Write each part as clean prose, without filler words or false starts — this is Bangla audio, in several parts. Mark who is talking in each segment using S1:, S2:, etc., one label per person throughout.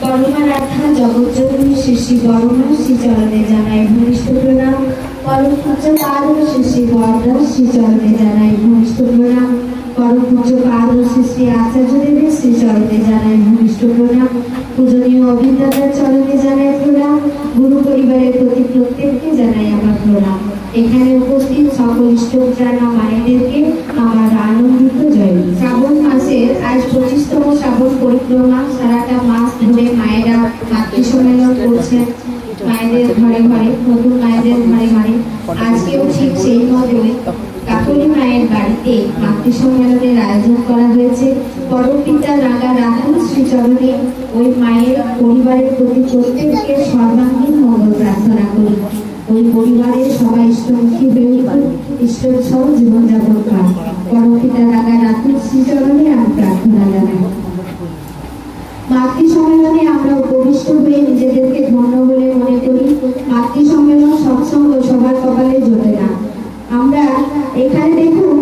S1: পরমারাধ্যা জগজ্জননী শ্রী শ্রী বরমা শ্রীচরণে জানাই ভূমিষ্ঠ প্রণাম। পরম পূজ্য পাদ শ্রী শ্রী বরদাস শ্রীচরণে জানাই ভূমিষ্ঠ প্রণাম। পরম পূজ্য পাদ শ্রী শ্রী আচার্যদেবের শ্রীচরণে জানাই ভূমিষ্ঠ প্রণাম। পূজনীয় অভিজ্ঞতার চরণে জানাই প্রণাম। গুরু পরিবারের প্রতি প্রত্যেককে জানাই আমার প্রণাম। এখানে উপস্থিত সকল ইষ্টপ্রাণা মায়েদেরকে আমার আনন্দিত জয়। শ্রাবণ মাসের আজ 25তম শ্রাবণ পরিক্রমা। সারাটা মাস ধরে মায়েরা মাতৃ সম্মেলন করছেন মায়েদের ঘরে ঘরে, নতুন মায়েদের ঘরে ঘরে। আজকেও ঠিক সেই মতো কাকলি মায়ের বাড়িতে মাতৃ সম্মেলনের আয়োজন করা হয়েছে। পরম পিতা রাঙা রাহুল শ্রীচরণে ওই মায়ের পরিবারের প্রতি প্রত্যেককে সর্বাঙ্গীন মঙ্গল প্রার্থনা করি। ওই পরিবারের সবাই ইষ্টমুখী হয়ে উঠুন, ইষ্টোৎসব জীবনযাপন করেন। পরম পিতা রাঙা রাহুল শ্রীচরণে আমি প্রার্থনা জানাই। মাতৃ সম্মেলনে আমরা উপবিষ্ট হয়ে নিজেদেরকে ধন্য বলে মনে করি। মাতৃ সম্মেলন সৎসঙ্গ সবার কপালে জোটে না। আমরা এখানে দেখুন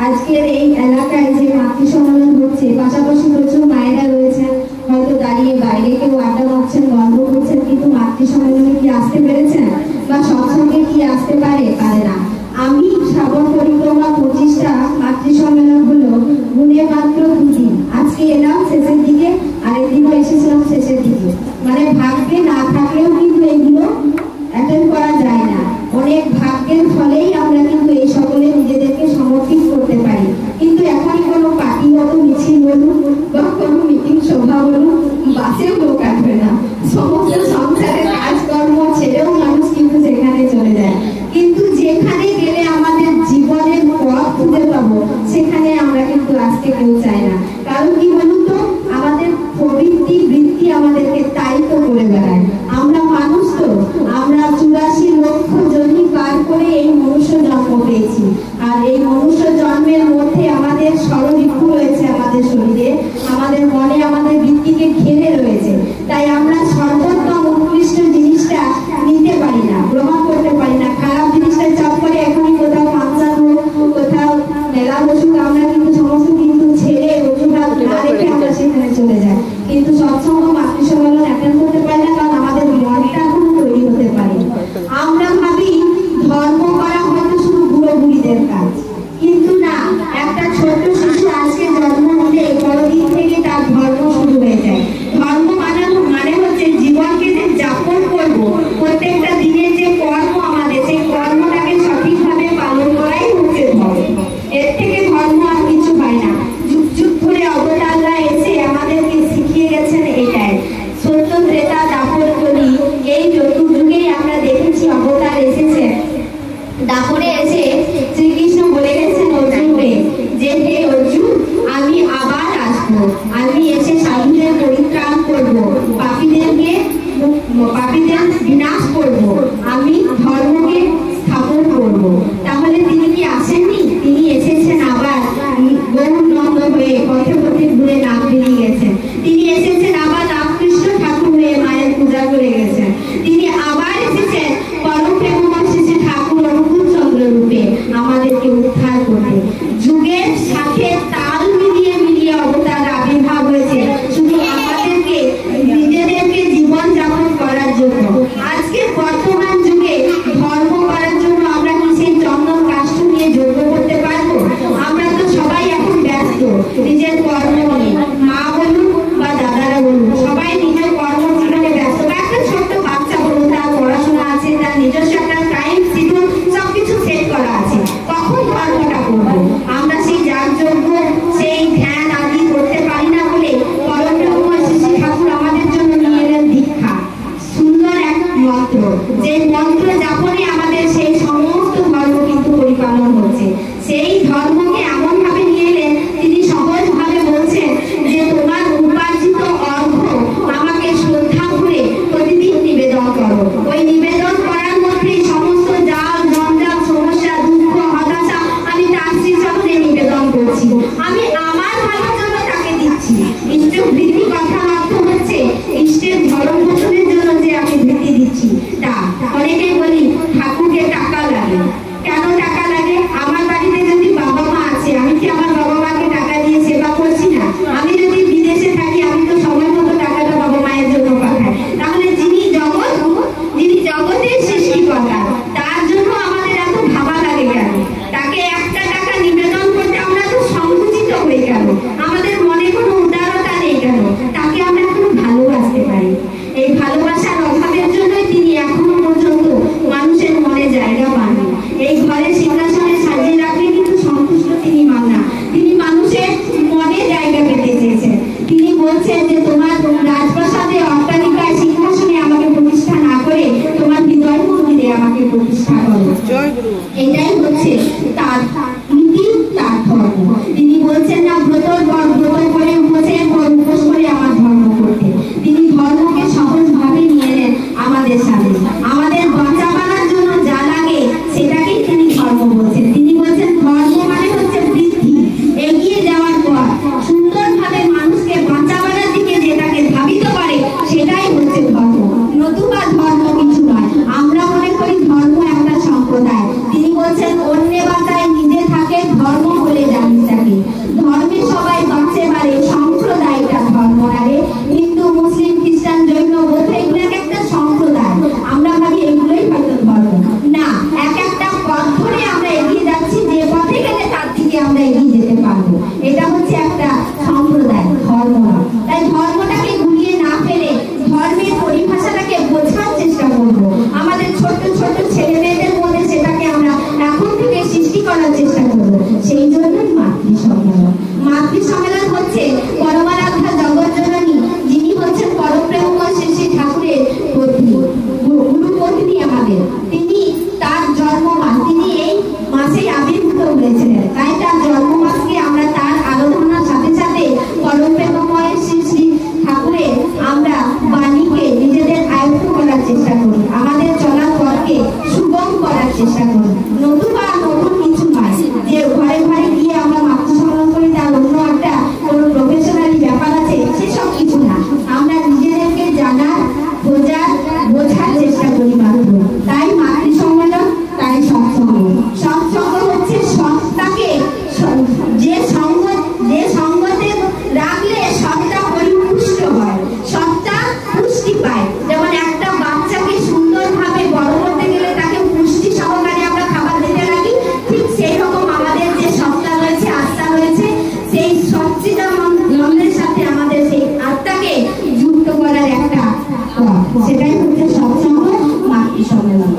S1: আজকের এই এলাকায় যে মাতৃ সম্মেলন হচ্ছে, পাশাপাশি প্রচুর মায়েরা রয়েছেন, হয়তো দাঁড়িয়ে বাইরে কেউ আড্ডা মারছেন, গল্প করছেন, কিন্তু মাতৃ সম্মেলনে কি আসতে পেরেছেন বা সৎসঙ্গে কি আসতে পারে না। আমি শ্রাবণ পরিক্রমা 25টা মাতৃ সম্মেলন হলো গুণে মাত্র 2 দিন। আজকে এলাম শেষের দিকে, আরেকদিনও এসেছিলাম শেষের দিকে। মানে ভাগ্যে না থাকলেও কিন্তু এগুলো অ্যাটেন্ড করা যায় না। অনেক ভাগ্যের ফলেই আমরা কিন্তু এই সকলে নিজেদেরকে সমর্পিত করতে পারি। কিন্তু এখন কোনো পার্টিগত মিছিল বলুন বা কোনো মিটিং সভা বলুন, বাসেও লোক আসবে না। সমস্ত সংসারের কাজকর্ম ছেড়েও মানুষ কিন্তু সেখানে চলে যায়। কিন্তু যেখানে গেলে আমাদের জীবনের পথ খুঁজে পাবো, সেখানে আমরা কিন্তু আসতে কেউ চাই না। কারণ কি বলুন তো, আমাদের প্রবৃত্তি বৃত্তি আমাদেরকে তাই তো করে বেড়ায়। আমরা মানুষ তো, আমরা 84 লক্ষ জনি পার করে এই মনুষ্য জন্ম পেয়েছি। আর এই মনুষ্য জন্মের মধ্যে আমাদের ষড়ঋতু রয়েছে, আমাদের শরীরে, আমাদের মনে, আমাদের বৃত্তিকে ঘিরে রয়েছে। তাই আমরা সর্বোত্তম উৎকৃষ্ট জিনিসটা নিতে পারি না, গ্রহণ করতে পারি না। খারাপ জিনিসটা চাপ করে এখনই কোথাও ফাংশন হোক, কোথাও মেলা বসুক, আমরা কিন্তু সমস্ত কিন্তু ছেড়ে অজুহাত না রেখে আমরা সেখানে চলে যাই। কিন্তু সৎসঙ্গ মাতৃ সম্মেলন অ্যাটেন্ড করতে পারি না, কারণ আমাদের মনটা এখনো তৈরি হতে পারে। আমরা ভাবি ধর্ম করা হয়তো শুধু বুড়ো বুড়িদের কাজ, কিন্তু না, একটা ছোট্ট শিশু আজকে জন্ম নিলে বড়দিন থেকে তার ধর্ম শুরু হয়ে যায়। ধর্ম মানে হচ্ছে জীবনকে যে যাপন করবো, প্রত্যেকটা দিনের যে কর্ম আমাদের, সেই কর্মটাকে সঠিকভাবে পালন করাই হচ্ছে ধর্ম। এর থেকে ধর্ম আর কিছু হয় না। যুগ যুগ ধরে অবতাররা এসে আমাদেরকে শিখিয়ে গেছেন এটাই। সত্য ত্রেতা দাপর কলি, এই চতুর্যুগেই আমরা দেখেছি অবতার এসেছে। দাপরে এসে শ্রীকৃষ্ণ বলে গেছেন অর্জুনকে যে, হে অর্জুন, আমি আবার আসবো, আমি এসে সাধুদের পরিত্রাণ করবো, পাপীদের বিনাশ করবো, আমি ধর্মকে স্থাপন করবো। তাহলে তিনি কি আসেননি? তিনি এসেছেন আবার গৌর নন্দ হয়ে, পথে পথে ঘুরে নাম বেরিয়ে গেছেন। তিনি এসেছেন আবার রামকৃষ্ণ ঠাকুর হয়ে মায়ের পূজা করে গেছেন। তিনি আবার এসেছেন পরম প্রেমময় শ্রী ঠাকুর অনুকূল চন্দ্র রূপে আমাদেরকে উদ্ধার করতে। যুগের সাথে তাল মিলিয়ে মিলিয়ে অবতার আবির্ভাব হয়েছে শুধু আমাদেরকে নিজেদেরকে জীবন যাপন করার জন্য। আজকে বর্তমান যুগে ধর্ম করার জন্য আমরা কি সেই চন্দন কাষ্ঠ নিয়ে যজ্ঞ করতে পারবো? আমরা তো সবাই এখন ব্যস্ত নিজের কর্ম নিয়ে। মা বলুন বা দাদারা বলুন, সবাই নিজের কর্ম জীবনে ব্যস্ত। একটা ছোট্ট বাচ্চা বলুন, তার পড়াশোনা আছে, তার নিজস্ব একটা টাইম শিডিউল সবকিছু সেট করা আছে। কখন ধর্মটা করবো? আমরা সেই যাগযজ্ঞ, সেই ধ্যান আদি করতে পারি না বলে পরম ব্রহ্ম শ্রী ঠাকুর আমাদের জন্য নিয়ে এলেন দীক্ষা, সুন্দর এক মন্ত্র, যে মন্ত্র যাপনে আমাদের সেই সমস্ত ধর্ম কিন্তু পরিপালন হচ্ছে। সেই ধর্মকে এমন ভাবে নিয়ে এলেন, তিনি সহজ ভাবে বলছেন যে তোমার উপার্জিত অর্ঘ আমাকে শ্রদ্ধা করে প্রতিদিন নিবেদন করো। ওই নিবেদন করার মধ্যেই সমস্ত জাল জঞ্জাল, সমস্যা, দুঃখ, হতাশা আমি তার শ্রীচরণে নিবেদন করছি। আমি আমার ভালোর জন্য তাকে দিচ্ছি। ইষ্ট বৃদ্ধি কথার অর্থ হচ্ছে ইষ্টের ধর্ম পোষণের জন্য যে আমি বৃদ্ধি দিচ্ছি তা। অনেকেই বলি ঠাকুরকে টাকা লাগে। কেন টাকা লাগে? আমার বাড়িতে যদি বাবা মা আছে, আমি কি আমার বাবা মাকে টাকা দিয়ে সেবা করছি না? আমি যদি বিদেশে থাকি, আমি তো সময় মতো টাকাটা বলছেন যে তোমার রাজপ্রাসাদে অট্টালিকায় সিংহাসনে আমাকে প্রতিষ্ঠা না করে তোমার হৃদয় মন্দিরে আমাকে প্রতিষ্ঠা করো। এটাই হচ্ছে তার নীতি, তার ধর্ম। তিনি বলছেন না ব্রত করে উপোস করে আমার ধর্ম করতে। তিনি ধর্মকে সহজভাবে নিয়ে নেন আমাদের সাথে। আমাদের বাঁচা বানার জন্য যা লাগে সেটাকেই তিনি ধর্ম বলছেন। তিনি বলছেন ধর্ম মানে হচ্ছে বৃদ্ধি, এগিয়ে যাওয়ার পর সুন্দরভাবে মানুষকে বাঁচা বানার দিকে যেটাকে ধাবিত করে সেটাই হচ্ছে ধর্ম, নতুবা ধর্ম কিছু নয়। আমরা মনে করি ধর্ম একটা সম্প্রদায়। তিনি বলছেন অন্যে বাঁচায় নিজে থাকে ধর্ম বলে জানিস তাকে। ধর্মে সবাই বাঁচে পারে, সম্প্রদায়টা ধর্ম আরে। হিন্দু, মুসলিম, খ্রিস্টান, জৈন, বৌদ্ধ এগুলো একটা সম্প্রদায়। আমরা ভাবি এগুলোই হয়তো ধর্ম না। এক একটা পথ ধরে আমরা এগিয়ে যাচ্ছি, যে পথে গেলে তার দিকে আমরা এগিয়ে যেতে পারবো। এটা হচ্ছে একটা সম্প্রদায়, ধর্ম না। তাই ধর্মটাকে গুলিয়ে না ফেলে ধর্মের পরিভাষাটাকে বোঝার চেষ্টা করবো। আমাদের ছোট ছোট ছেলে মেয়েদের মধ্যে সেটাকে আমরা এখন থেকে সৃষ্টি করার চেষ্টা করবো। সেই জন্যই মাতৃ সম্মেলন। মাতৃ সম্মেলন হচ্ছে পরমারাধ্যা জগৎজননী, যিনি হচ্ছেন পরপ্রেমময় শ্রী শ্রী ঠাকুরের পত্নী, গুরু পত্নী আমাদের। তিনি তার জন্ম মাস, তিনি এই মাসেই আবির্ভূত হয়েছিলেন। তাই তার জন্ম মাসকে আমরা তার আরাধনার সাথে সাথে পরপ্রেমময় শ্রী শ্রী ঠাকুরের আমরা বাণীকে নিজেদের আয়ত্ত করার চেষ্টা করি, আমাদের চলার পথকে সুগম করার চেষ্টা করি। নতুবা নতুন কিছু নয় যে ঘরে ঘরে গিয়ে আমরা মাতৃ সম্মেলন করি, তার অন্য একটা কোনো প্রফেশনালি ব্যাপার আছে, সেসব কিছু না। আমরা নিজেদেরকে জানার, বোঝার চেষ্টা করি মাত্র। তাই মাতৃ সম্মেলন, তাই সৎসঙ্গ। সৎসঙ্গ হচ্ছে সত্তাকে, যে সঙ্গতে রাখলে সত্তা পরিপুষ্ট হয়, সত্তা পুষ্টি পায়। যেমন একটা বাচ্চাকে সুন্দরভাবে বড় করতে গেলে তাকে পুষ্টি সহকারে আমরা খাবার দিতে লাগি, ঠিক সেই রকম আমাদের যে সত্তা রয়েছে, আত্মা রয়েছে, সেই সচ্চিদানন্দের সাথে আমাদের সেই আত্মাকে যুক্ত করার একটা সেটাই হচ্ছে সৎসঙ্গ, মাতৃ সম্মেলন,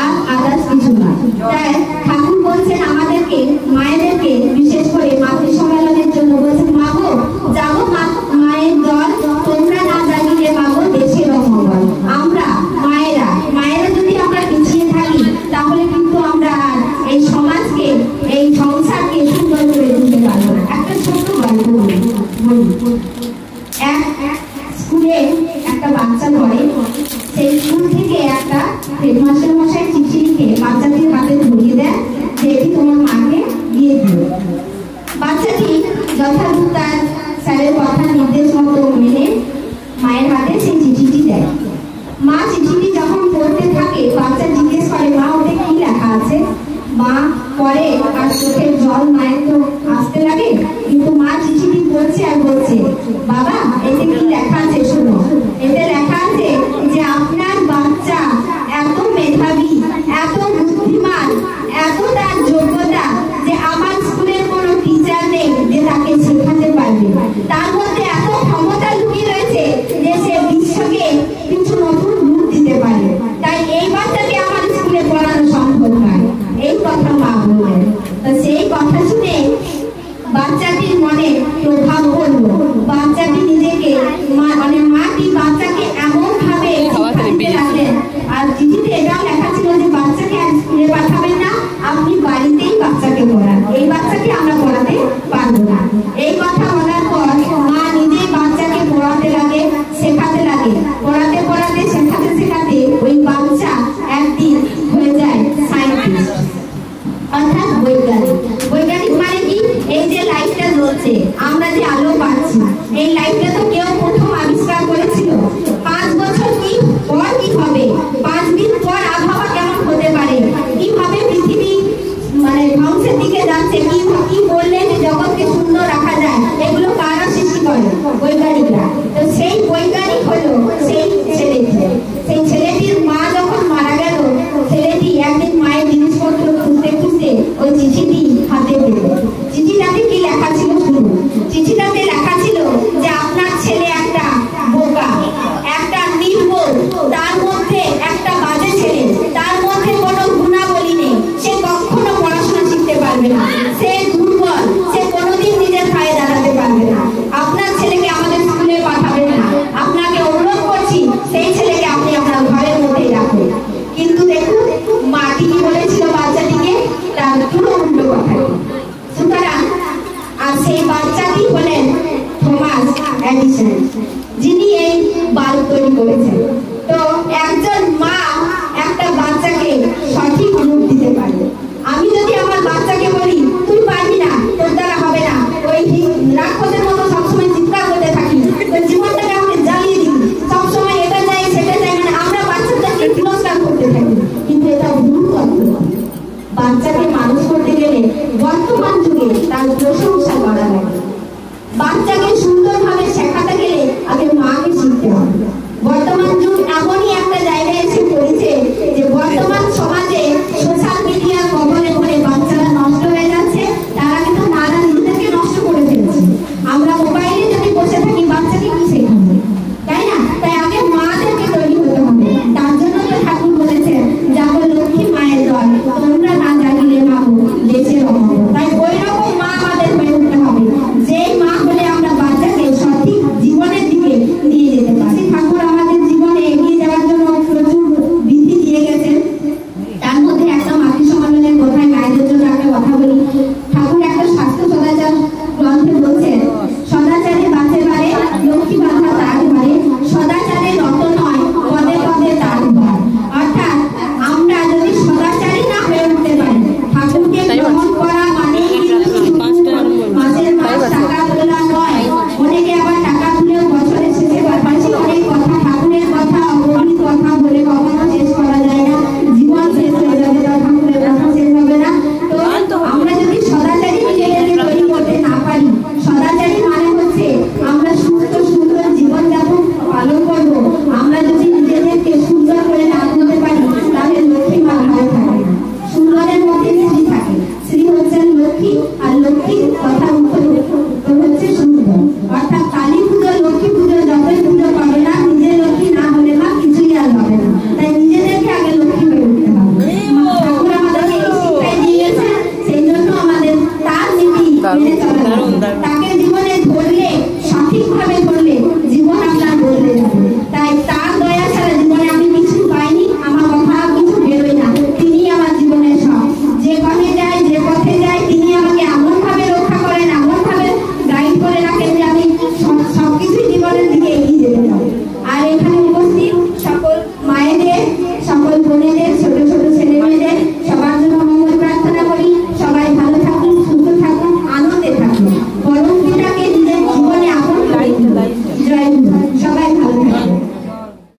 S1: আর আদার্স কিছু নয়। তাই ঠাকুর বলছেন আমাদেরকে, মায়েদেরকে বিশেষ করে মাতৃ সম্মেলনের জন্য বলছেন, মাগো যাবো মায়ের দল, তোমরা না জানিলে মাগো দেশের অমঙ্গল। আমরা মায়েরা যদি আমরা পিছিয়ে থাকি তাহলে কিন্তু আমরা আর এই সমাজকে, এই সংসারকে সুন্দর করে তুলতে পারবো না। একটা ছোট্ট গল্প বলি। এক স্কুলে একটা বাচ্চা পড়ে, সেই স্কুল থেকে একটা হেডমাস্টার মশাই চিঠি লিখে বাচ্চাটির হাতে ধরিয়ে দেন যে এটি তোমার মাকে দিয়ে দিও। বাচ্চাটি যথাযথ তার স্যারের কথা নির্দেশ মতো মেনে মায়ের হাতে সেই চিঠিটি দেয়। মা চিঠিটি যখন পড়তে থাকে, বাচ্চা জিজ্ঞেস করে, মা ওতে কি লেখা আছে? মা পড়ে আর চোখের জল মায়ের তো আসতে লাগে, কিন্তু মা চিঠিটি পড়ছে আর বলছে, বাবা এতে কি লেখা আছে শোনো। এতে লেখা আছে যে আপনার বাচ্চা এত মেধাবী এসেছেন, যিনি এই বাল্ব তৈরি করেছেন।